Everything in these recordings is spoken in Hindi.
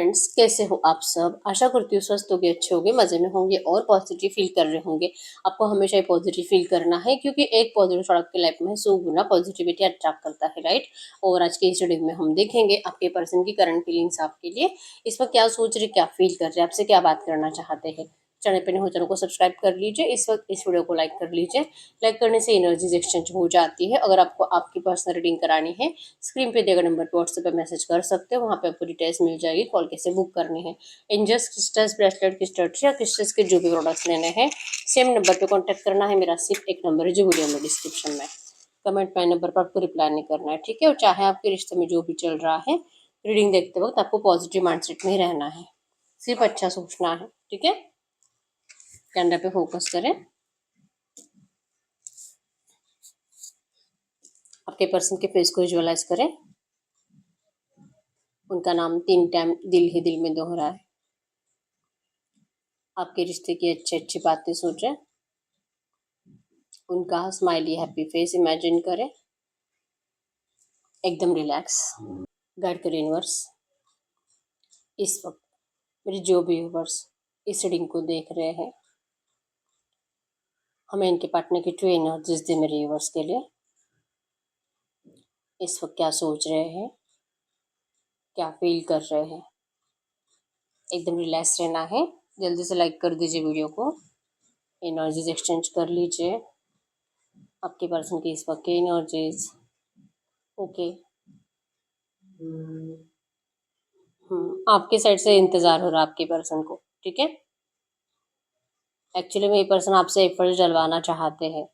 फ्रेंड्स, कैसे हो आप सब। आशा करती हूँ स्वस्थ होंगे, अच्छे होंगे, मजे में होंगे और पॉजिटिव फील कर रहे होंगे। आपको हमेशा ही पॉजिटिव फील करना है क्योंकि एक पॉजिटिव थॉट आपकी लाइफ में 100 गुना पॉजिटिविटी अट्रैक्ट करता है, राइट। और आज के इस वीडियो में हम देखेंगे आपके पर्सन की करंट फीलिंग्स आपके लिए, इस वक्त क्या सोच रहे, क्या फील कर रहे हैं, आपसे क्या बात करना चाहते हैं। चैनल पे नहीं हो चैनल को सब्सक्राइब कर लीजिए, इस वक्त इस वीडियो को लाइक कर लीजिए। लाइक करने से एनर्जीज एक्सचेंज हो जाती है। अगर आपको आपकी पर्सनल रीडिंग करानी है, स्क्रीन पे दिए गए नंबर पर व्हाट्सएप पे मैसेज कर सकते हो, वहाँ पे आपको डिटेल्स मिल जाएगी, कॉल कैसे बुक करनी है। एंजल्स क्रिस्टल्स ब्रेसलेट क्रिस्टल्स या क्रिस्टल्स के जो भी प्रोडक्ट्स लेने हैं, सेम नंबर पे कांटेक्ट करना है। मेरा सिर्फ एक नंबर है जो वीडियो में डिस्क्रिप्शन में, कमेंट माई नंबर पर आपको रिप्लाई नहीं करना है, ठीक है। और चाहे आपके रिश्ते में जो भी चल रहा है, रीडिंग देखते वक्त आपको पॉजिटिव माइंडसेट में ही रहना है, सिर्फ अच्छा सोचना है, ठीक है। कैमरा पे फोकस करें। आपके पर्सन के फेस को विजुअलाइज करें। उनका नाम 3 टाइम दिल ही दिल में दोहराए। आपके रिश्ते की अच्छी अच्छी बातें सोचें। उनका स्माइली हैप्पी फेस इमेजिन करें। एकदम रिलैक्स। गाइड करें यूनिवर्स। इस वक्त मेरे जो भी व्यूवर्स इस रीडिंग को देख रहे हैं, हमें इनके पार्टनर की ट्रू एनर्जीज दे मेरे व्यूवर्स के लिए। इस वक्त क्या सोच रहे हैं, क्या फील कर रहे हैं। एकदम रिलैक्स रहना है। जल्दी से लाइक कर दीजिए वीडियो को, एनर्जीज एक्सचेंज कर लीजिए। आपके पर्सन की इस वक्त की एनर्जीज ओके। आपके साइड से इंतजार हो रहा है आपके पर्सन को, ठीक है। एक्चुअली में ये पर्सन आपसे एफर्ट डलवाना चाहते हैं।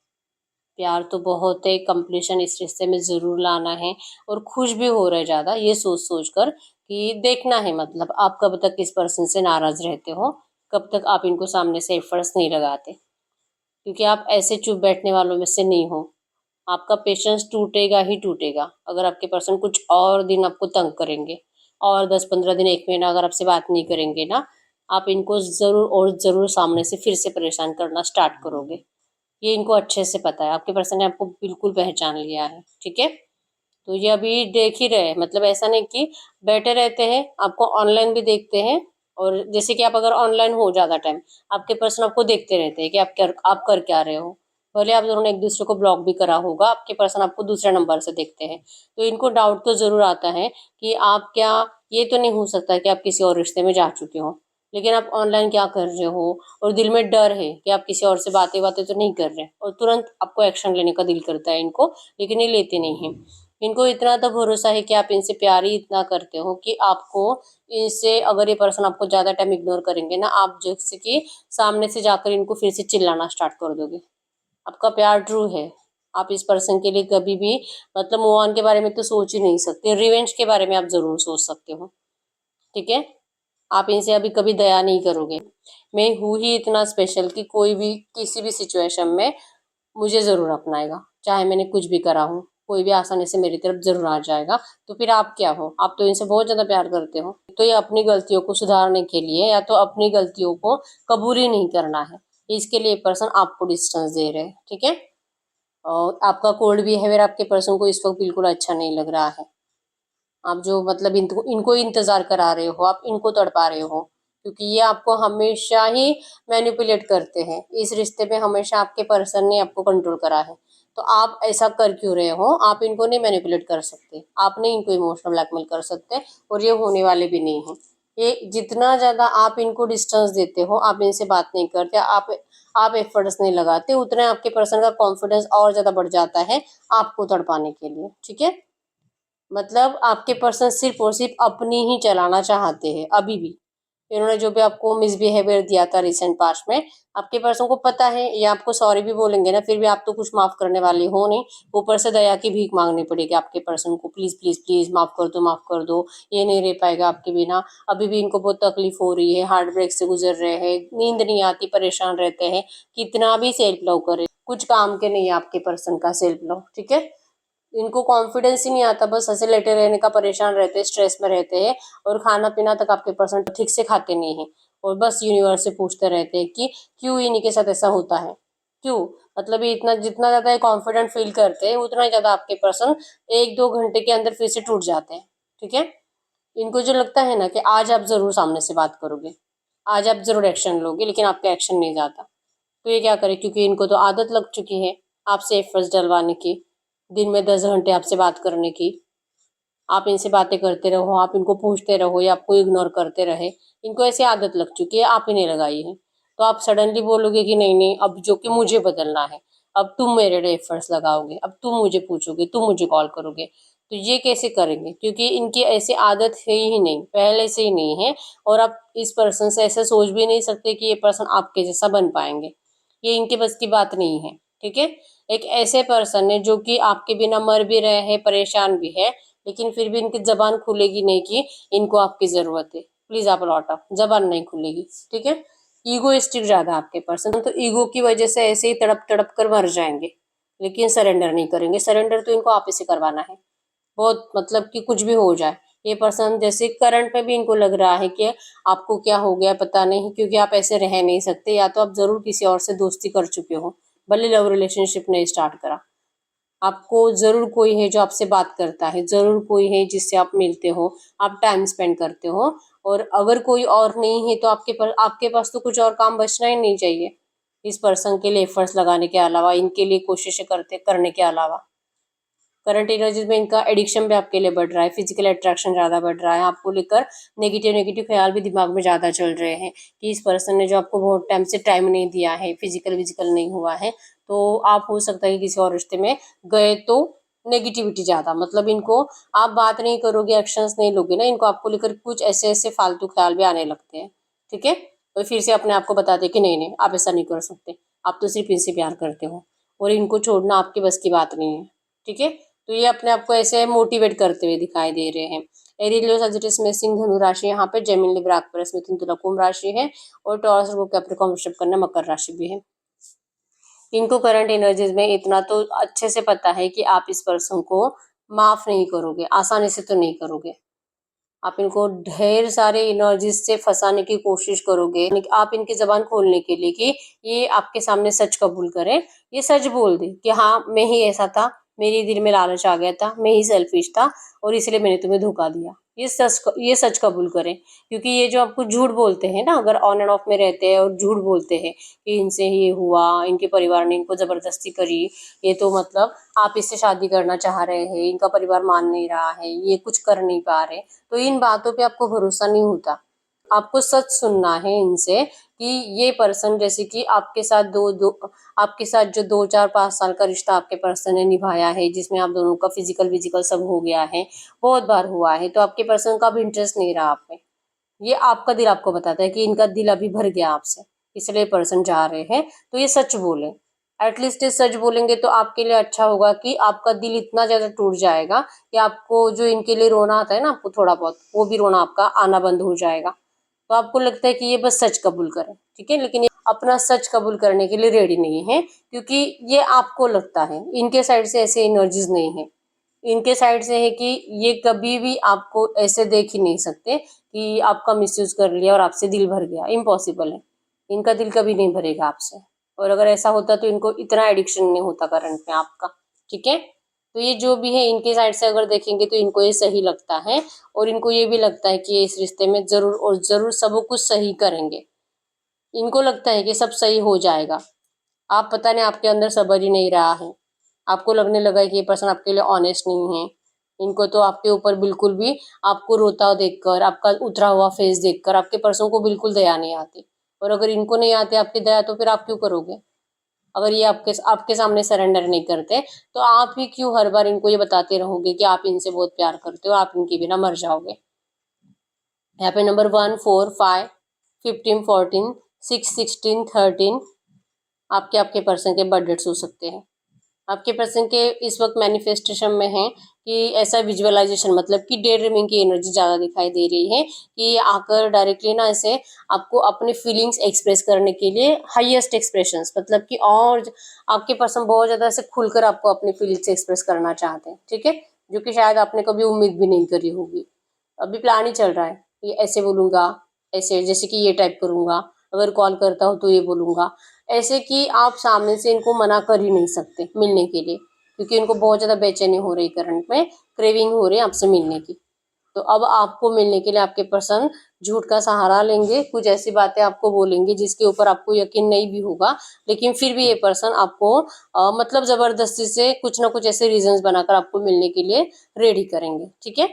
प्यार तो बहुत है, कंप्लीशन इस रिश्ते में जरूर लाना है और खुश भी हो रहे ज़्यादा ये सोच सोच कर कि देखना है, मतलब आप कब तक इस पर्सन से नाराज रहते हो, कब तक आप इनको सामने से एफर्ट्स नहीं लगाते, क्योंकि आप ऐसे चुप बैठने वालों में से नहीं हो। आपका पेशेंस टूटेगा ही टूटेगा अगर आपके पर्सन कुछ और दिन आपको तंग करेंगे, और 10-15 दिन, 1 महीना अगर आपसे बात नहीं करेंगे ना, आप इनको ज़रूर और ज़रूर सामने से फिर से परेशान करना स्टार्ट करोगे। ये इनको अच्छे से पता है, आपके पर्सन ने आपको बिल्कुल पहचान लिया है, ठीक है। तो ये अभी देख ही रहे हैं, मतलब ऐसा नहीं कि बैठे रहते हैं, आपको ऑनलाइन भी देखते हैं। और जैसे कि आप अगर ऑनलाइन हो ज़्यादा टाइम, आपके पर्सन आपको देखते रहते हैं कि आप कर क्या रहे हो। भले आप दोनों ने एक दूसरे को ब्लॉक भी करा होगा, आपके पर्सन आपको दूसरे नंबर से देखते हैं, तो इनको डाउट तो ज़रूर आता है कि आप क्या, ये तो नहीं हो सकता कि आप किसी और रिश्ते में जा चुके हो, लेकिन आप ऑनलाइन क्या कर रहे हो। और दिल में डर है कि आप किसी और से बातें बातें तो नहीं कर रहे, और तुरंत आपको एक्शन लेने का दिल करता है इनको, लेकिन ये लेते नहीं हैं। इनको इतना तो भरोसा है कि आप इनसे प्यार ही इतना करते हो कि आपको इनसे, अगर ये पर्सन आपको ज़्यादा टाइम इग्नोर करेंगे ना, आप जैसे कि सामने से जाकर इनको फिर से चिल्लाना स्टार्ट कर दोगे। आपका प्यार ट्रू है। आप इस पर्सन के लिए कभी भी, मतलब मूव ऑन के बारे में तो सोच ही नहीं सकते, रिवेंज के बारे में आप ज़रूर सोच सकते हो, ठीक है। आप इनसे अभी कभी दया नहीं करोगे। मैं हूँ ही इतना स्पेशल कि कोई भी किसी भी सिचुएशन में मुझे ज़रूर अपनाएगा, चाहे मैंने कुछ भी करा हो, कोई भी आसानी से मेरी तरफ ज़रूर आ जाएगा। तो फिर आप क्या हो, आप तो इनसे बहुत ज़्यादा प्यार करते हो। तो ये अपनी गलतियों को सुधारने के लिए या तो अपनी गलतियों को कबूल ही नहीं करना है, इसके लिए पर्सन आपको डिस्टेंस दे रहे हैं, ठीक है। और आपका कोल्ड बिहेवियर आपके पर्सन को इस वक्त बिल्कुल अच्छा नहीं लग रहा है। आप जो, मतलब इनको इनको इंतजार करा रहे हो, आप इनको तड़पा रहे हो, क्योंकि ये आपको हमेशा ही मैनिपुलेट करते हैं। इस रिश्ते में हमेशा आपके पर्सन ने आपको कंट्रोल करा है, तो आप ऐसा कर क्यों रहे हो। आप इनको नहीं मैनिपुलेट कर सकते, आप नहीं इनको इमोशनल ब्लैकमेल कर सकते, और ये होने वाले भी नहीं है। ये जितना ज़्यादा आप इनको डिस्टेंस देते हो, आप इनसे बात नहीं करते, आप एफर्ट्स नहीं लगाते, उतना आपके पर्सन का कॉन्फिडेंस और ज़्यादा बढ़ जाता है आपको तड़पाने के लिए, ठीक है। मतलब आपके पर्सन सिर्फ और सिर्फ अपनी ही चलाना चाहते हैं अभी भी। इन्होंने जो भी आपको मिसबिहेवियर दिया था रिसेंट पास्ट में, आपके पर्सन को पता है, ये आपको सॉरी भी बोलेंगे ना, फिर भी आप तो कुछ माफ करने वाले हो नहीं। ऊपर से दया की भीख मांगनी पड़ेगी आपके पर्सन को, प्लीज प्लीज प्लीज माफ कर दो, माफ कर दो, ये नहीं रह पाएगा आपके बिना। अभी भी इनको बहुत तकलीफ हो रही है, हार्ट ब्रेक से गुजर रहे हैं, नींद नहीं आती, परेशान रहते हैं। कितना भी सेल्फ लव करे, कुछ काम के नहीं है आपके पर्सन का सेल्फ लव, ठीक है। इनको कॉन्फिडेंस ही नहीं आता, बस ऐसे लेटे रहने का, परेशान रहते हैं, स्ट्रेस में रहते हैं, और खाना पीना तक आपके पर्सन ठीक से खाते नहीं हैं। और बस यूनिवर्स से पूछते रहते हैं कि क्यों इन्हीं के साथ ऐसा होता है, क्यों। मतलब ये इतना, जितना ज़्यादा कॉन्फिडेंट फील करते हैं, उतना ही ज़्यादा आपके पर्सन 1-2 घंटे के अंदर फिर से टूट जाते हैं, ठीक है। इनको जो लगता है ना कि आज आप ज़रूर सामने से बात करोगे, आज आप ज़रूर एक्शन लोगे, लेकिन आपका एक्शन नहीं जाता। तो ये क्या करें, क्योंकि इनको तो आदत लग चुकी है आपसे एफर्ट्स डलवाने की, दिन में 10 घंटे आपसे बात करने की। आप इनसे बातें करते रहो, आप इनको पूछते रहो या आपको इग्नोर करते रहे, इनको ऐसी आदत लग चुकी है, आप ही ने लगाई है। तो आप सडनली बोलोगे कि नहीं नहीं, अब जो कि मुझे बदलना है, अब तुम मेरे लिए एफर्ट्स लगाओगे, अब तुम मुझे पूछोगे, तुम मुझे कॉल करोगे, तो ये कैसे करेंगे? क्योंकि इनकी ऐसी आदत है ही नहीं, पहले से ही नहीं है। और आप इस पर्सन से ऐसे सोच भी नहीं सकते कि ये पर्सन आपके जैसा बन पाएंगे, ये इनके बस की बात नहीं है। ठीक है, एक ऐसे पर्सन है जो कि आपके बिना मर भी रहे हैं, परेशान भी है, लेकिन फिर भी इनकी जबान खुलेगी नहीं कि इनको आपकी जरूरत है, प्लीज आप लौट आओ, जबान नहीं खुलेगी। ठीक है, ईगोइस्टिक ज्यादा आपके पर्सन, तो ईगो की वजह से ऐसे ही तड़प तड़प कर मर जाएंगे, लेकिन सरेंडर नहीं करेंगे। सरेंडर तो इनको आप ही से करवाना है, बहुत मतलब कि कुछ भी हो जाए। ये पर्सन जैसे करंट में भी इनको लग रहा है कि आपको क्या हो गया पता नहीं, क्योंकि आप ऐसे रह नहीं सकते, या तो आप जरूर किसी और से दोस्ती कर चुके हो, भले लव रिलेशनशिप नहीं स्टार्ट करा। आपको जरूर कोई है जो आपसे बात करता है, जरूर कोई है जिससे आप मिलते हो, आप टाइम स्पेंड करते हो। और अगर कोई और नहीं है तो आपके पास तो कुछ और काम बचना ही नहीं चाहिए इस पर्सन के लिए एफर्ट्स लगाने के अलावा, इनके लिए कोशिशें करने के अलावा। करंट एनर्जीज में इनका एडिक्शन भी आपके लिए बढ़ रहा है, फिजिकल अट्रैक्शन ज़्यादा बढ़ रहा है, आपको लेकर नेगेटिव नेगेटिव ख्याल भी दिमाग में ज़्यादा चल रहे हैं कि इस पर्सन ने जो आपको बहुत टाइम से टाइम नहीं दिया है, फिजिकल विजिकल नहीं हुआ है, तो आप हो सकता है कि किसी और रिश्ते में गए तो नेगेटिविटी ज़्यादा, मतलब इनको आप बात नहीं करोगे, एक्शंस नहीं लोगे ना, इनको आपको लेकर कुछ ऐसे ऐसे फालतू ख्याल भी आने लगते हैं। ठीक है, तो फिर से अपने आप को बताते हैं कि नहीं नहीं, आप ऐसा नहीं कर सकते, आप तो सिर्फ इनसे प्यार करते हो और इनको छोड़ना आपके बस की बात नहीं है। ठीक है, तो ये अपने आप को ऐसे मोटिवेट करते हुए दिखाई दे रहे हैं। एरीलियो सजिटेस में सिंह धनु राशि, यहाँ पे जेमिनी लिब्रा एक्वेरियस मिथुन तुला कुंभ राशि है, और टॉरस कैप्रिकॉर्न वृषभ कन्या मकर राशि भी है। इनको करंट एनर्जीज में इतना तो अच्छे से पता है कि आप इस पर्सन को माफ नहीं करोगे, आसानी से तो नहीं करोगे। आप इनको ढेर सारे एनर्जीज से फंसाने की कोशिश करोगे, आप इनकी जबान खोलने के लिए कि ये आपके सामने सच कबूल करें, ये सच बोल दे कि हाँ मैं ही ऐसा था, मेरे दिल में लालच आ गया था, मैं ही सेल्फिश था और इसलिए मैंने तुम्हें धोखा दिया। ये सच कबूल करें, क्योंकि ये जो आपको झूठ बोलते हैं ना, अगर ऑन एंड ऑफ में रहते हैं और झूठ बोलते हैं कि इनसे ये हुआ, इनके परिवार ने इनको जबरदस्ती करी, ये तो मतलब आप इससे शादी करना चाह रहे हैं, इनका परिवार मान नहीं रहा है, ये कुछ कर नहीं पा रहे, तो इन बातों पे आपको भरोसा नहीं होता। आपको सच सुनना है इनसे कि ये पर्सन, जैसे कि आपके साथ आपके साथ जो 2 4 5 साल का रिश्ता आपके पर्सन ने निभाया है, जिसमें आप दोनों का फिजिकल विजिकल सब हो गया है, बहुत बार हुआ है, तो आपके पर्सन का भी इंटरेस्ट नहीं रहा आप में। ये आपका दिल आपको बताता है कि इनका दिल अभी भर गया आपसे, इसलिए पर्सन जा रहे हैं। तो ये सच बोले, एटलीस्ट ये सच बोलेंगे तो आपके लिए अच्छा होगा कि आपका दिल इतना ज्यादा टूट जाएगा कि आपको जो इनके लिए रोना आता है ना, आपको थोड़ा बहुत वो भी रोना आपका आना बंद हो जाएगा। तो आपको लगता है कि ये बस सच कबूल करें, ठीक है, लेकिन ये अपना सच कबूल करने के लिए रेडी नहीं है, क्योंकि ये आपको लगता है, इनके साइड से ऐसे एनर्जीज नहीं है। इनके साइड से है कि ये कभी भी आपको ऐसे देख ही नहीं सकते कि आपका मिसयूज कर लिया और आपसे दिल भर गया, इम्पॉसिबल है। इनका दिल कभी नहीं भरेगा आपसे, और अगर ऐसा होता तो इनको इतना एडिक्शन नहीं होता करंट में आपका। ठीक है, तो ये जो भी है इनके साइड से अगर देखेंगे तो इनको ये सही लगता है, और इनको ये भी लगता है कि ये इस रिश्ते में जरूर और जरूर सब कुछ सही करेंगे। इनको लगता है कि सब सही हो जाएगा। आप पता नहीं, आपके अंदर सब्र ही नहीं रहा है, आपको लगने लगा है कि ये पर्सन आपके लिए ऑनेस्ट नहीं है। इनको तो आपके ऊपर बिल्कुल भी, आपको रोता हुआ देखकर, आपका उतरा हुआ फेस देखकर आपके पर्सन को बिल्कुल दया नहीं आती। और अगर इनको नहीं आती आपकी दया तो फिर आप क्यों करोगे? अगर ये आपके आपके सामने सरेंडर नहीं करते तो आप ही क्यों हर बार इनको ये बताते रहोगे कि आप इनसे बहुत प्यार करते हो, आप इनके बिना मर जाओगे। यहाँ पे नंबर 1 4 5 15 14 6 16 13 आपके आपके पर्सन के बर्थ डेट्स हो सकते हैं। आपके पर्सन के इस वक्त मैनिफेस्टेशन में है कि ऐसा विजुअलाइजेशन, मतलब कि डे ड्रीमिंग की एनर्जी ज़्यादा दिखाई दे रही है कि ये आकर डायरेक्टली ना ऐसे आपको अपने फीलिंग्स एक्सप्रेस करने के लिए हाईएस्ट एक्सप्रेशंस, मतलब कि और आपके पर्सन बहुत ज़्यादा ऐसे खुलकर आपको अपनी फीलिंग्स एक्सप्रेस करना चाहते हैं। ठीक है, जो कि शायद आपने कभी उम्मीद भी नहीं करी होगी। अभी प्लान ही चल रहा है, ये ऐसे बोलूंगा, ऐसे जैसे कि ये टाइप करूंगा, अगर कॉल करता हूँ तो ये बोलूंगा, ऐसे कि आप सामने से इनको मना कर ही नहीं सकते मिलने के लिए, क्योंकि इनको बहुत ज्यादा बेचैनी हो रही, करंट में क्रेविंग हो रही है आपसे मिलने की। तो अब आपको मिलने के लिए आपके पर्सन झूठ का सहारा लेंगे, कुछ ऐसी बातें आपको बोलेंगे जिसके ऊपर आपको यकीन नहीं भी होगा, लेकिन फिर भी ये पर्सन आपको मतलब जबरदस्ती से कुछ ना कुछ ऐसे रीजंस बनाकर आपको मिलने के लिए रेडी करेंगे। ठीक है,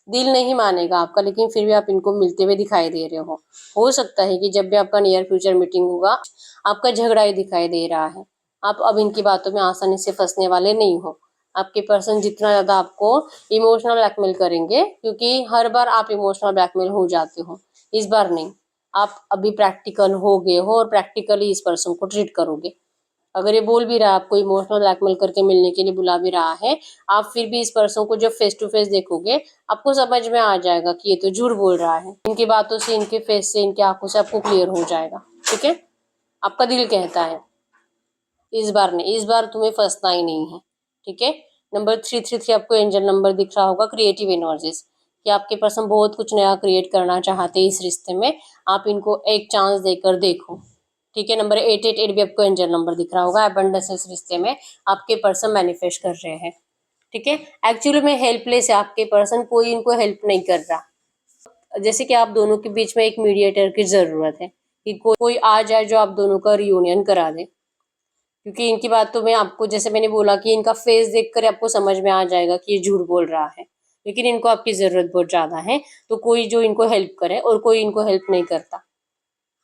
दिल नहीं मानेगा आपका, लेकिन फिर भी आप इनको मिलते हुए दिखाई दे रहे हो सकता है कि जब भी आपका नियर फ्यूचर मीटिंग होगा आपका झगड़ा ही दिखाई दे रहा है। आप अब इनकी बातों में आसानी से फंसने वाले नहीं हो। आपके पर्सन जितना ज्यादा आपको इमोशनल ब्लैकमेल करेंगे, क्योंकि हर बार आप इमोशनल ब्लैकमेल हो जाते हो, इस बार नहीं। आप अभी प्रैक्टिकल हो गए हो और प्रैक्टिकली इस पर्सन को ट्रीट करोगे। अगर ये बोल भी रहा है, आपको इमोशनल ब्लैकमेल करके मिलने के लिए बुला भी रहा है, आप फिर भी इस पर्सन को जब फेस टू फेस देखोगे आपको समझ में आ जाएगा कि ये तो झूठ बोल रहा है। इनकी बातों से, इनके फेस से, इनकी आंखों से आपको क्लियर हो जाएगा। ठीक है, आपका दिल कहता है इस बार नहीं, इस बार तुम्हें फंसना ही नहीं है। ठीक है, नंबर 333 आपको एंजल नंबर दिख रहा होगा, क्रिएटिव एनर्जीज, कि आपके पर्सन बहुत कुछ नया क्रिएट करना चाहते हैं इस रिश्ते में, आप इनको एक चांस देकर देखो। ठीक है, नंबर 888 भी आपको एंजल नंबर दिख रहा होगा, अबंडेंस इस रिश्ते में आपके पर्सन मैनिफेस्ट कर रहे हैं। ठीक है, एक्चुअली में हेल्पलेस है आपके पर्सन, कोई इनको हेल्प नहीं कर रहा। जैसे कि आप दोनों के बीच में एक मीडिएटर की जरूरत है, कि कोई आ जाए जो आप दोनों का रियूनियन करा दे, क्योंकि इनकी बातों में आपको, जैसे मैंने बोला कि इनका फेस देखकर आपको समझ में आ जाएगा कि ये झूठ बोल रहा है, लेकिन इनको आपकी जरूरत बहुत ज्यादा है। तो कोई जो इनको हेल्प करे, और कोई इनको हेल्प नहीं करता।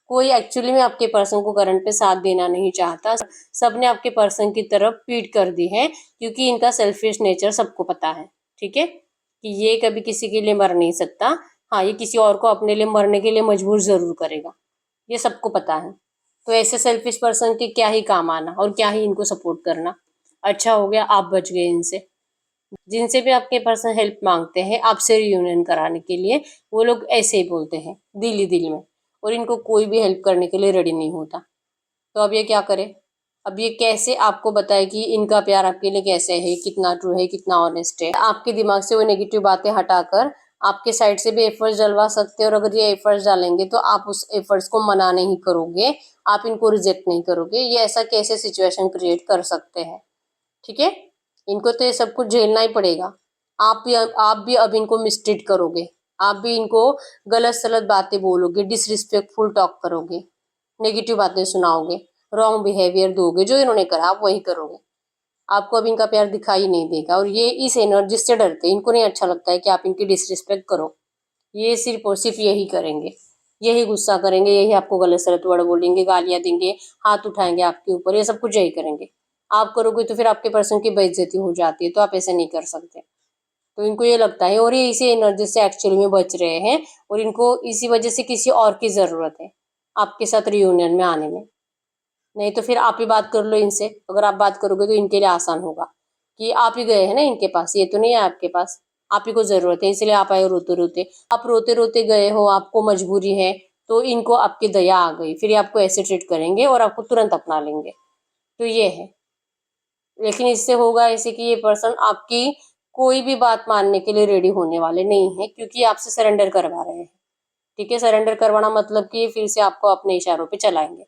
कोई एक्चुअली में आपके पर्सन को करंट पे साथ देना नहीं चाहता, सबने आपके पर्सन की तरफ पीठ कर दी है, क्योंकि इनका सेल्फिश नेचर सबको पता है। ठीक है, कि ये कभी किसी के लिए मर नहीं सकता। हाँ, ये किसी और को अपने लिए मरने के लिए मजबूर जरूर करेगा, ये सबको पता है। तो ऐसे सेल्फिश पर्सन के क्या ही काम आना और क्या ही इनको सपोर्ट करना। अच्छा हो गया आप बच गए इनसे। जिनसे भी आपके पर्सन हेल्प मांगते हैं आपसे रियूनियन कराने के लिए, वो लोग ऐसे ही बोलते हैं दिल ही दिल में, और इनको कोई भी हेल्प करने के लिए रेडी नहीं होता। तो अब ये क्या करे, अब ये कैसे आपको बताए कि इनका प्यार आपके लिए कैसे है, कितना ट्रू है, कितना ऑनेस्ट है। आपके दिमाग से वो नेगेटिव बातें हटाकर आपके साइड से भी एफर्ट्स डलवा सकते हैं, और अगर ये एफर्ट्स डालेंगे तो आप उस एफर्ट्स को मना नहीं करोगे, आप इनको रिजेक्ट नहीं करोगे। ये ऐसा कैसे सिचुएशन क्रिएट कर सकते हैं। ठीक है, इनको तो ये सब कुछ झेलना ही पड़ेगा। आप भी अब इनको मिसट्रीट करोगे, आप भी इनको गलत सलत बातें बोलोगे, डिसरिस्पेक्टफुल टॉक करोगे, नेगेटिव बातें सुनाओगे, रॉन्ग बिहेवियर दोगे, जो इन्होंने करा आप वही करोगे। आपको अब इनका प्यार दिखाई नहीं देगा, और ये इस एनर्जी से डरते हैं, इनको नहीं अच्छा लगता है कि आप इनकी डिसरिस्पेक्ट करो। ये सिर्फ और सिर्फ यही करेंगे, यही गुस्सा करेंगे, यही आपको गलत सलत वर्ड बोलेंगे, गालियां देंगे, हाथ उठाएंगे आपके ऊपर, ये सब कुछ यही करेंगे। आप करोगे तो फिर आपके पर्सन की बेइज्जती हो जाती है, तो आप ऐसे नहीं कर सकते। तो इनको ये लगता है, और ये इसी एनर्जी से एक्चुअली में बच रहे हैं, और इनको इसी वजह से किसी और की जरूरत है आपके साथ रियूनियन में आने में। नहीं तो फिर आप ही बात कर लो इनसे, अगर आप बात करोगे तो इनके लिए आसान होगा, कि आप ही गए हैं ना इनके पास, ये तो नहीं है आपके पास, आप ही को जरूरत है इसलिए आप आए रोते रोते। आप रोते रोते गए हो, आपको मजबूरी है, तो इनको आपकी दया आ गई, फिर ये आपको ऐसे ट्रीट करेंगे और आपको तुरंत अपना लेंगे। तो ये है, लेकिन इससे होगा ऐसे कि ये पर्सन आपकी कोई भी बात मानने के लिए रेडी होने वाले नहीं है, क्योंकि आपसे सरेंडर करवा रहे हैं। ठीक है, सरेंडर करवाना मतलब कि फिर से आपको अपने इशारों पे चलाएंगे।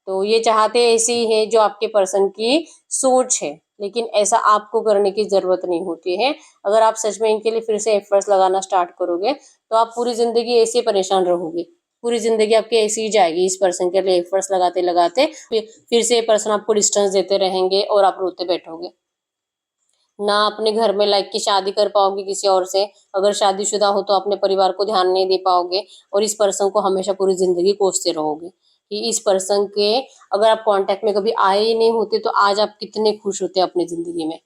तो ये चाहते ऐसे ही है जो आपके पर्सन की सोच है, लेकिन ऐसा आपको करने की जरूरत नहीं होती है। अगर आप सच में इनके लिए फिर से एफर्ट्स लगाना स्टार्ट करोगे तो आप पूरी जिंदगी ऐसे परेशान रहोगे, पूरी जिंदगी आपकी ऐसी ही जाएगी इस पर्सन के लिए एफर्ट्स लगाते लगाते। फिर से ये पर्सन आपको डिस्टेंस देते रहेंगे और आप रोते बैठोगे। ना अपने घर में लाइक की शादी कर पाओगे किसी और से, अगर शादीशुदा हो तो अपने परिवार को ध्यान नहीं दे पाओगे, और इस पर्सन को हमेशा पूरी जिंदगी कोसते रहोगे कि इस पर्सन के अगर आप कांटेक्ट में कभी आए ही नहीं होते तो आज आप कितने खुश होते अपनी जिंदगी में।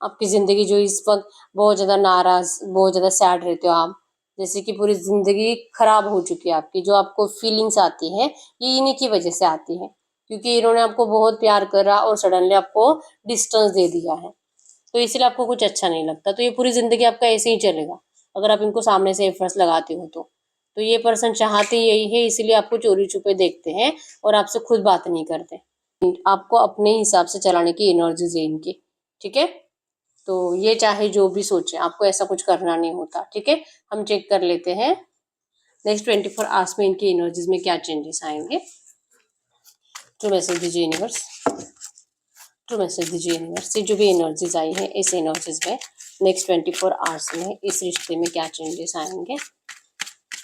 आपकी जिंदगी जो इस वक्त बहुत ज्यादा नाराज, बहुत ज्यादा सैड रहते हो आप, जैसे कि पूरी जिंदगी खराब हो चुकी है आपकी, जो आपको फीलिंग्स आती है ये इन्हीं की वजह से आती है, क्योंकि इन्होंने आपको बहुत प्यार करा और सडनली आपको डिस्टेंस दे दिया है। तो इसलिए आपको कुछ अच्छा नहीं लगता, तो ये पूरी जिंदगी आपका ऐसे ही चलेगा अगर आप इनको सामने से एफर्ट्स लगाते हो तो ये पर्सन चाहते यही है, इसीलिए आपको चोरी छुपे देखते हैं और आपसे खुद बात नहीं करते। आपको अपने हिसाब से चलाने की एनर्जीज है इनकी। ठीक है, तो ये चाहे जो भी सोचे आपको ऐसा कुछ करना नहीं होता। ठीक है, हम चेक कर लेते हैं नेक्स्ट 24 आवर्स में इनकी एनर्जीज में क्या चेंजेस आएंगे। तो मैसेज दीजिए यूनिवर्स, ट्रू मैसेज दीजिए यूनिवर्स से, जो भी एनर्जीज आई है इस एनर्जीज में नेक्स्ट 24 आवर्स में इस रिश्ते में क्या चेंजेस आएंगे।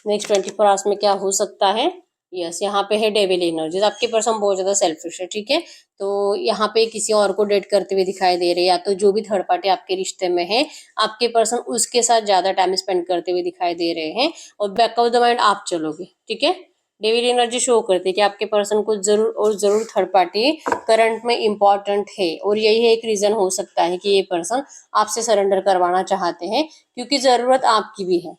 नेक्स्ट 24 आवर्स में क्या हो सकता है। यस, यहाँ पे है डेविल एनर्जीज। आपके पर्सन बहुत ज्यादा सेल्फिश है, ठीक है। तो यहाँ पे किसी और को डेट करते हुए दिखाई दे रहे हैं, या तो जो भी थर्ड पार्टी आपके रिश्ते में है आपके पर्सन उसके साथ ज्यादा टाइम स्पेंड करते हुए दिखाई दे रहे हैं, और बैक ऑफ द माइंड आप चलोगे, ठीक है। डेविल एनर्जी शो करती है कि आपके पर्सन को जरूर और जरूर थर्ड पार्टी करंट में इम्पोर्टेंट है, और यही एक रीजन हो सकता है कि ये पर्सन आपसे सरेंडर करवाना चाहते हैं, क्योंकि जरूरत आपकी भी है।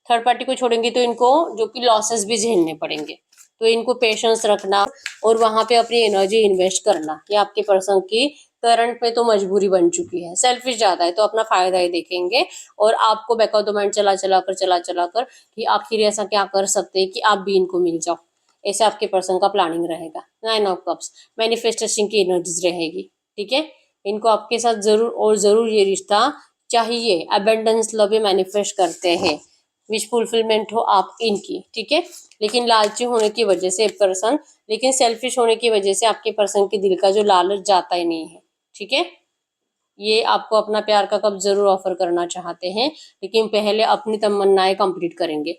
थर्ड पार्टी को छोड़ेंगे तो इनको जो कि लॉसेस भी झेलने पड़ेंगे, तो इनको पेशेंस रखना और वहां पे अपनी एनर्जी इन्वेस्ट करना, ये आपके पर्सन की करंट में तो मजबूरी बन चुकी है। सेल्फिश ज्यादा है तो अपना फायदा ही देखेंगे, और आपको बैक ऑफ द माइंड चला चला कर कि आखिर ऐसा क्या कर सकते हैं कि आप भी इनको मिल जाओ, ऐसे आपके पर्सन का प्लानिंग रहेगा। 9 ऑफ कप्स मैनिफेस्टेशन की एनर्जीज रहेगी, ठीक है। इनको आपके साथ जरूर और जरूर ये रिश्ता चाहिए। अबेंडेंस लव मैनिफेस्ट करते हैं, विश फुलफिलमेंट हो आप इनकी, ठीक है। लेकिन लालची होने की वजह से पर्सन, लेकिन सेल्फिश होने की वजह से आपके पर्सन के दिल का जो लालच जाता ही नहीं है, ठीक है। ये आपको अपना प्यार का कब जरूर ऑफर करना चाहते हैं, लेकिन पहले अपनी तमन्नाएं कंप्लीट करेंगे,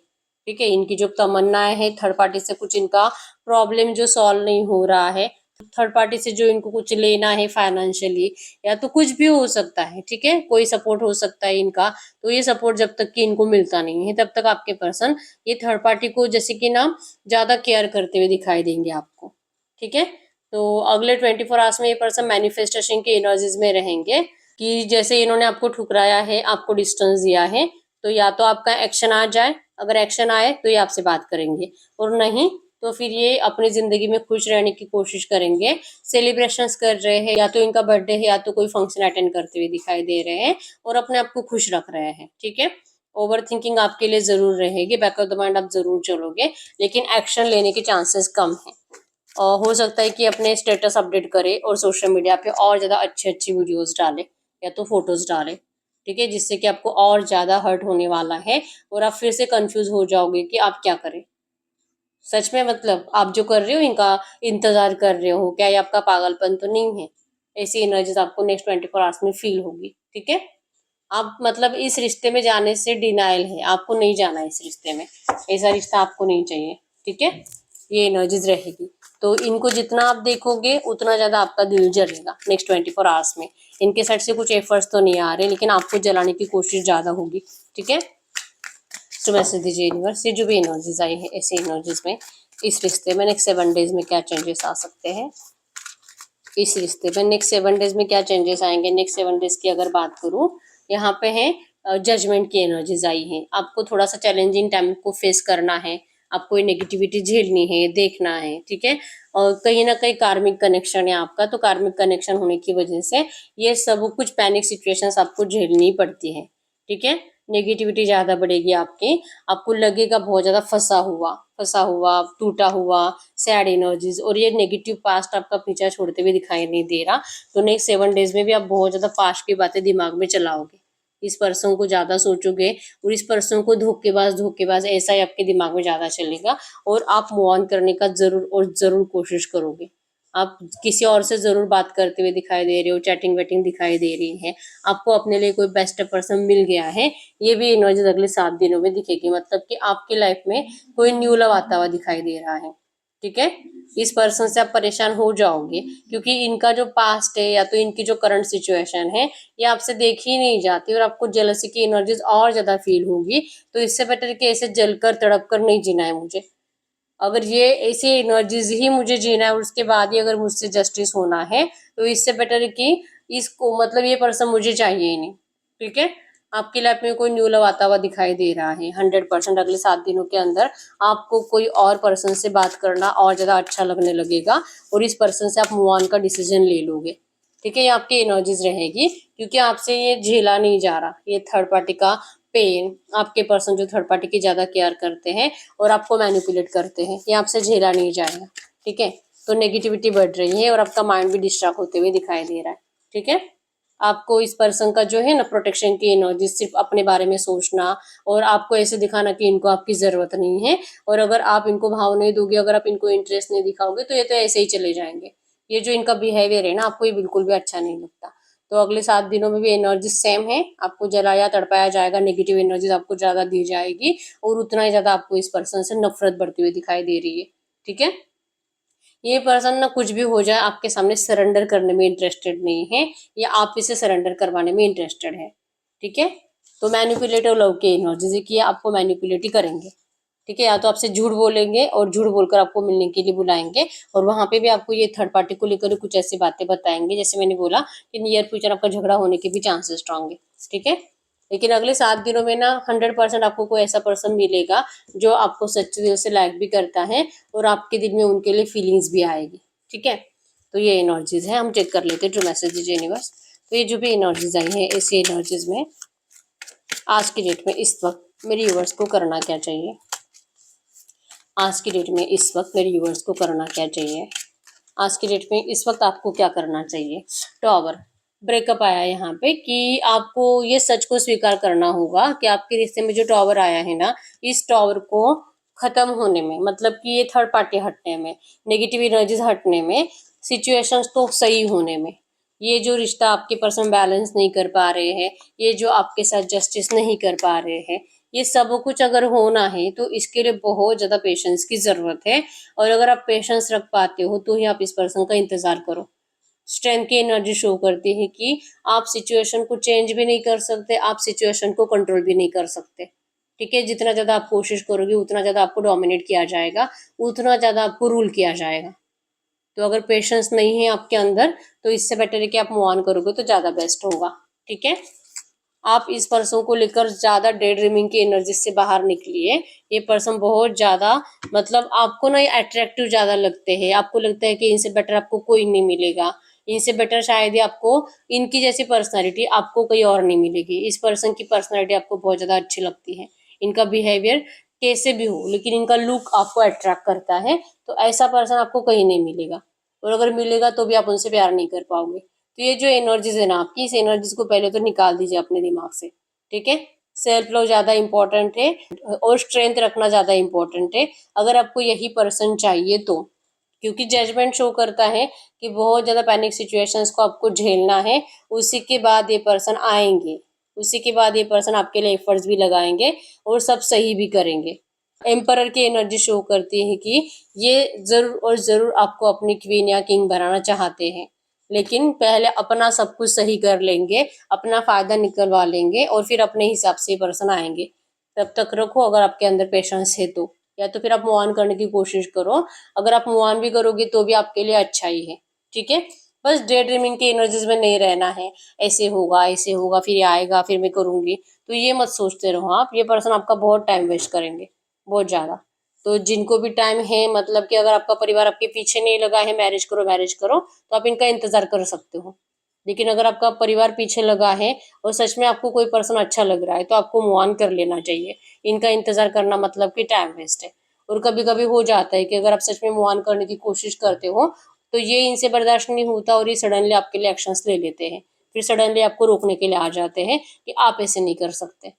ठीक है। इनकी जो तमन्नाएं है, थर्ड पार्टी से कुछ इनका प्रॉब्लम जो सॉल्व नहीं हो रहा है, थर्ड पार्टी से जो इनको कुछ लेना है फाइनेंशियली, या तो कुछ भी हो सकता है, ठीक है। कोई सपोर्ट हो सकता है इनका, तो ये सपोर्ट जब तक कि इनको मिलता नहीं है तब तक आपके पर्सन ये थर्ड पार्टी को जैसे कि ना ज्यादा केयर करते हुए दिखाई देंगे आपको, ठीक है। तो अगले 24 आवर्स में ये पर्सन मैनिफेस्टेशन की एनर्जीज में रहेंगे, कि जैसे इन्होंने आपको ठुकराया है, आपको डिस्टेंस दिया है, तो या तो आपका एक्शन आ जाए, अगर एक्शन आए तो ये आपसे बात करेंगे, और नहीं तो फिर ये अपनी जिंदगी में खुश रहने की कोशिश करेंगे। सेलिब्रेशंस कर रहे हैं, या तो इनका बर्थडे है या तो कोई फंक्शन अटेंड करते हुए दिखाई दे रहे हैं, और अपने आप को खुश रख रहे हैं, ठीक है। ओवर थिंकिंग आपके लिए जरूर रहेगी, बैक ऑफ द माइंड आप जरूर चलोगे, लेकिन एक्शन लेने के चांसेस कम है। और हो सकता है कि अपने स्टेटस अपडेट करे और सोशल मीडिया पे और ज्यादा अच्छी अच्छी वीडियोस डाले या तो फोटोज डाले, ठीक है, जिससे कि आपको और ज्यादा हर्ट होने वाला है, और आप फिर से कंफ्यूज हो जाओगे कि आप क्या करें। सच में मतलब आप जो कर रहे हो इनका इंतजार कर रहे हो क्या, ये आपका पागलपन तो नहीं है। ऐसी एनर्जीज आपको नेक्स्ट 24 आवर्स में फील होगी, ठीक है। आप मतलब इस रिश्ते में जाने से डिनाइल है, आपको नहीं जाना है इस रिश्ते में, ऐसा रिश्ता आपको नहीं चाहिए, ठीक है। ये एनर्जीज रहेगी, तो इनको जितना आप देखोगे उतना ज्यादा आपका दिल जलेगा नेक्स्ट 24 आवर्स में। इनके साइड से कुछ एफर्ट्स तो नहीं आ रहे, लेकिन आपको जलाने की कोशिश ज्यादा होगी, ठीक है। तो मैसेज दीजिए यूनिवर्स, ये जो भी एनर्जीज आई है ऐसी एनर्जीज में इस रिश्ते में नेक्स्ट 7 डेज में क्या चेंजेस आ सकते हैं। इस रिश्ते में नेक्स्ट 7 डेज में क्या चेंजेस आएंगे। नेक्स्ट 7 डेज की अगर बात करूं, यहाँ पे है जजमेंट की एनर्जीज आई है। आपको थोड़ा सा चैलेंजिंग टाइम को फेस करना है, आपको ये नेगेटिविटी झेलनी है, देखना है, ठीक है। और कहीं ना कहीं कार्मिक कनेक्शन है आपका, तो कार्मिक कनेक्शन होने की वजह से ये सब कुछ पैनिक सिचुएशंस आपको झेलनी पड़ती है, ठीक है। नेगेटिविटी ज्यादा बढ़ेगी आपकी, आपको लगेगा बहुत ज्यादा फंसा हुआ टूटा हुआ, सैड एनर्जीज, और ये नेगेटिव पास्ट आपका पीछा छोड़ते हुए दिखाई नहीं दे रहा। तो नेक्स्ट 7 डेज में भी आप बहुत ज्यादा पास्ट की बातें दिमाग में चलाओगे, इस पर्सन को ज्यादा सोचोगे, और इस पर्सन को धोखेबाज ऐसा ही आपके दिमाग में ज्यादा चलेगा, और आप मूव ऑन करने का जरूर और जरूर कोशिश करोगे। आप किसी और से जरूर बात करते हुए दिखाई दे रहे हो, चैटिंग वेटिंग दिखाई दे रही है, आपको अपने लिए कोई बेस्ट पर्सन मिल गया है, ये भी एनर्जी अगले 7 दिनों में दिखेगी। मतलब कि आपकी लाइफ में कोई न्यू लव आता हुआ दिखाई दे रहा है, ठीक है। इस पर्सन से आप परेशान हो जाओगे, क्योंकि इनका जो पास्ट है या तो इनकी जो करंट सिचुएशन है ये आपसे देखी नहीं जाती, और आपको जेलसी की एनर्जीज और ज्यादा फील होगी। तो इससे बेटर कि ऐसे जलकर तड़प कर नहीं जीना है मुझे। अगर ये ऐसी एनर्जीज ही मुझे जीना है और उसके बाद ही अगर मुझसे जस्टिस होना है, तो इससे बेटर है कि इसको मतलब ये पर्सन मुझे चाहिए ही नहीं, ठीक है। आपकी लाइफ में कोई न्यू लव आता हुआ दिखाई दे रहा है 100%। अगले 7 दिनों के अंदर आपको कोई और पर्सन से बात करना और ज्यादा अच्छा लगने लगेगा, और इस पर्सन से आप मूव ऑन का डिसीजन ले लोगे, ठीक है। ये आपकी एनर्जीज रहेगी, क्योंकि आपसे ये झेला नहीं जा रहा, ये थर्ड पार्टी का पेन, आपके पर्सन जो थर्ड पार्टी की ज्यादा केयर करते हैं और आपको मैनिपुलेट करते हैं, ये आपसे झेला नहीं जाएगा, ठीक है। तो नेगेटिविटी बढ़ रही है और आपका माइंड भी डिस्ट्रैक्ट होते हुए दिखाई दे रहा है, ठीक है। आपको इस पर्सन का जो है ना प्रोटेक्शन की एनर्जी, सिर्फ अपने बारे में सोचना, और आपको ऐसे दिखाना कि इनको आपकी जरूरत नहीं है, और अगर आप इनको भाव नहीं दोगे, अगर आप इनको इंटरेस्ट नहीं दिखाओगे, तो ये तो ऐसे ही चले जाएंगे। ये जो इनका बिहेवियर है ना, आपको ये बिल्कुल भी अच्छा नहीं लगता। तो अगले 7 दिनों में भी एनर्जी सेम है, आपको जलाया तड़पाया जाएगा, नेगेटिव एनर्जीज आपको ज़्यादा दी जाएगी और उतना ही ज़्यादा आपको इस पर्सन से नफरत बढ़ती हुई दिखाई दे रही है। ठीक है, ये पर्सन ना कुछ भी हो जाए आपके सामने सरेंडर करने में इंटरेस्टेड नहीं है, या आप इसे सरेंडर करवाने में इंटरेस्टेड है। ठीक है, तो मैनिपुलेटिव लव के एनर्जीज है कि आपको मैनिपुलेट ही करेंगे। ठीक है, या तो आपसे झूठ बोलेंगे और झूठ बोलकर आपको मिलने के लिए बुलाएंगे, और वहां पे भी आपको ये थर्ड पार्टी को लेकर कुछ ऐसी बातें बताएंगे, जैसे मैंने बोला कि नियर फ्यूचर आपका झगड़ा होने के भी चांसेस स्ट्रांग है। ठीक है, लेकिन अगले 7 दिनों में ना 100% आपको कोई ऐसा पर्सन मिलेगा जो आपको सच्चे दिल से लाइक भी करता है और आपके दिल में उनके लिए फीलिंग्स भी आएगी। ठीक है, तो ये एनर्जीज है, हम चेक कर लेते हैं जो मैसेज दीजिए यूनिवर्स। तो ये जो भी एनर्जीज आई है, इस एनर्जीज में आज की डेट में इस वक्त मेरे यूवर्स को करना क्या चाहिए, आज की डेट में इस वक्त मेरे यूवर्स को करना क्या चाहिए, आज की डेट में इस वक्त आपको क्या करना चाहिए। टॉवर ब्रेकअप आया है यहाँ पे कि आपको ये सच को स्वीकार करना होगा कि आपके रिश्ते में जो टॉवर आया है ना, इस टॉवर को खत्म होने में, मतलब कि ये थर्ड पार्टी हटने में, नेगेटिव एनर्जीज हटने में, सिचुएशंस तो सही होने में, ये जो रिश्ता आपके पर्सन बैलेंस नहीं कर पा रहे हैं, ये जो आपके साथ जस्टिस नहीं कर पा रहे हैं, ये सब कुछ अगर होना है तो इसके लिए बहुत ज़्यादा पेशेंस की ज़रूरत है। और अगर आप पेशेंस रख पाते हो तो ही आप इस पर्सन का इंतज़ार करो। स्ट्रेंथ की एनर्जी शो करती है कि आप सिचुएशन को चेंज भी नहीं कर सकते, आप सिचुएशन को कंट्रोल भी नहीं कर सकते। ठीक है, जितना ज़्यादा आप कोशिश करोगे उतना ज़्यादा आपको डोमिनेट किया जाएगा, उतना ज़्यादा आपको रूल किया जाएगा। तो अगर पेशेंस नहीं है आपके अंदर तो इससे बेटर है कि आप मूव ऑन करोगे तो ज़्यादा बेस्ट होगा। ठीक है, आप इस पर्सन को लेकर ज़्यादा डे ड्रीमिंग की एनर्जी से बाहर निकलिए। ये पर्सन बहुत ज़्यादा, मतलब आपको ना ये अट्रैक्टिव ज़्यादा लगते हैं, आपको लगता है कि इनसे बेटर आपको कोई नहीं मिलेगा, इनसे बेटर शायद ही आपको इनकी जैसी पर्सनालिटी आपको कोई और नहीं मिलेगी। इस पर्सन की पर्सनालिटी आपको बहुत ज़्यादा अच्छी लगती है, इनका बिहेवियर कैसे भी हो लेकिन इनका लुक आपको अट्रैक्ट करता है, तो ऐसा पर्सन आपको कहीं नहीं मिलेगा, और अगर मिलेगा तो भी आप उनसे प्यार नहीं कर पाओगे। तो ये जो एनर्जीज है ना आपकी, इस एनर्जीज को पहले तो निकाल दीजिए अपने दिमाग से। ठीक है, सेल्फ लव ज़्यादा इंपॉर्टेंट है और स्ट्रेंथ रखना ज़्यादा इंपॉर्टेंट है अगर आपको यही पर्सन चाहिए तो, क्योंकि जजमेंट शो करता है कि बहुत ज़्यादा पैनिक सिचुएशंस को आपको झेलना है, उसी के बाद ये पर्सन आएंगे, उसी के बाद ये पर्सन आपके लिए एफर्ट्स भी लगाएंगे और सब सही भी करेंगे। एम्परर की एनर्जी शो करती है कि ये जरूर और जरूर आपको अपनी क्वीन या किंग बनाना चाहते हैं, लेकिन पहले अपना सब कुछ सही कर लेंगे, अपना फायदा निकलवा लेंगे और फिर अपने हिसाब से पर्सन आएंगे। तब तक रखो अगर आपके अंदर पेशेंस है तो, या तो फिर आप मूव ऑन करने की कोशिश करो। अगर आप मूव ऑन भी करोगे तो भी आपके लिए अच्छा ही है। ठीक है, बस डे ड्रीमिंग की एनर्जीज में नहीं रहना है, ऐसे होगा फिर ये आएगा फिर मैं करूंगी, तो ये मत सोचते रहो आप, ये पर्सन आपका बहुत टाइम वेस्ट करेंगे, बहुत ज़्यादा। तो जिनको भी टाइम है, मतलब कि अगर आपका परिवार आपके पीछे नहीं लगा है मैरिज करो तो आप इनका इंतजार कर सकते हो। लेकिन अगर आपका परिवार पीछे लगा है और सच में आपको कोई पर्सन अच्छा लग रहा है तो आपको मूव ऑन कर लेना चाहिए। इनका इंतजार करना मतलब कि टाइम वेस्ट है। और कभी कभी हो जाता है कि अगर आप सच में मूव ऑन करने की कोशिश करते हो तो ये इनसे बर्दाश्त नहीं होता और ये सडनली आपके लिए एक्शंस ले लेते हैं, फिर सडनली आपको रोकने के लिए आ जाते हैं कि आप ऐसे नहीं कर सकते।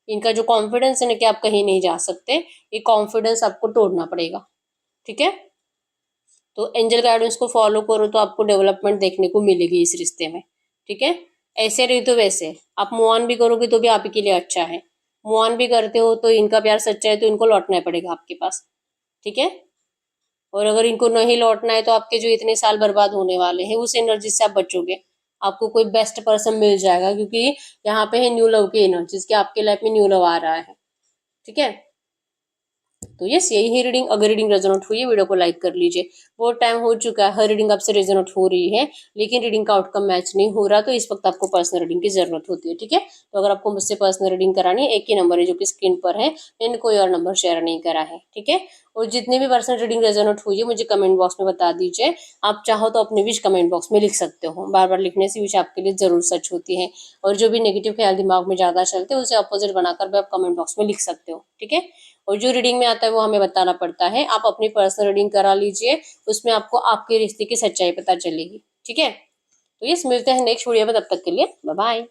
इनका जो कॉन्फिडेंस है ना कि आप कहीं नहीं जा सकते, ये कॉन्फिडेंस आपको तोड़ना पड़ेगा। ठीक है, तो एंजल गाइडेंस को फॉलो करो तो आपको डेवलपमेंट देखने को मिलेगी इस रिश्ते में। ठीक है, ऐसे रही तो वैसे आप मूव ऑन भी करोगे तो भी आप ही के लिए अच्छा है। मूव ऑन भी करते हो तो इनका प्यार सच्चा है तो इनको लौटना पड़ेगा आपके पास। ठीक है, और अगर इनको नहीं लौटना है तो आपके जो इतने साल बर्बाद होने वाले हैं उस एनर्जी से आप बचोगे। आपको कोई बेस्ट पर्सन मिल जाएगा, क्योंकि यहाँ पे है न्यू लव की एनर्जीज कि आपके लाइफ में न्यू लव आ रहा है। ठीक है, तो यस यही है रीडिंग। अगर रीडिंग रेजोनेट हुई है वीडियो को लाइक कर लीजिए। बहुत टाइम हो चुका है, हर रीडिंग आपसे रेजोनेट हो रही है लेकिन रीडिंग का आउटकम मैच नहीं हो रहा, तो इस वक्त आपको पर्सनल रीडिंग की जरूरत होती है। ठीक है, तो अगर आपको मुझसे पर्सनल रीडिंग करानी है, एक ही नंबर है जो कि स्क्रीन पर है, मैंने कोई और नंबर शेयर नहीं करा है। ठीक है, और जितने भी पर्सनल रीडिंग रेजोनेट हुई है मुझे कमेंट बॉक्स में बता दीजिए। आप चाहो तो अपने विश कमेंट बॉक्स में लिख सकते हो, बार बार लिखने से विश आपके लिए जरूर सच होती है। और जो भी नेगेटिव ख्याल दिमाग में ज्यादा चलते हैं उसे अपोजिट बनाकर भी आप कमेंट बॉक्स में लिख सकते हो। ठीक है, और जो रीडिंग में आता है वो हमें बताना पड़ता है। आप अपनी पर्सनल रीडिंग करा लीजिए, उसमें आपको आपके रिश्ते की सच्चाई पता चलेगी। ठीक है, तो यस मिलते हैं नेक्स्ट वीडियो में, तब तक के लिए बाय बाय।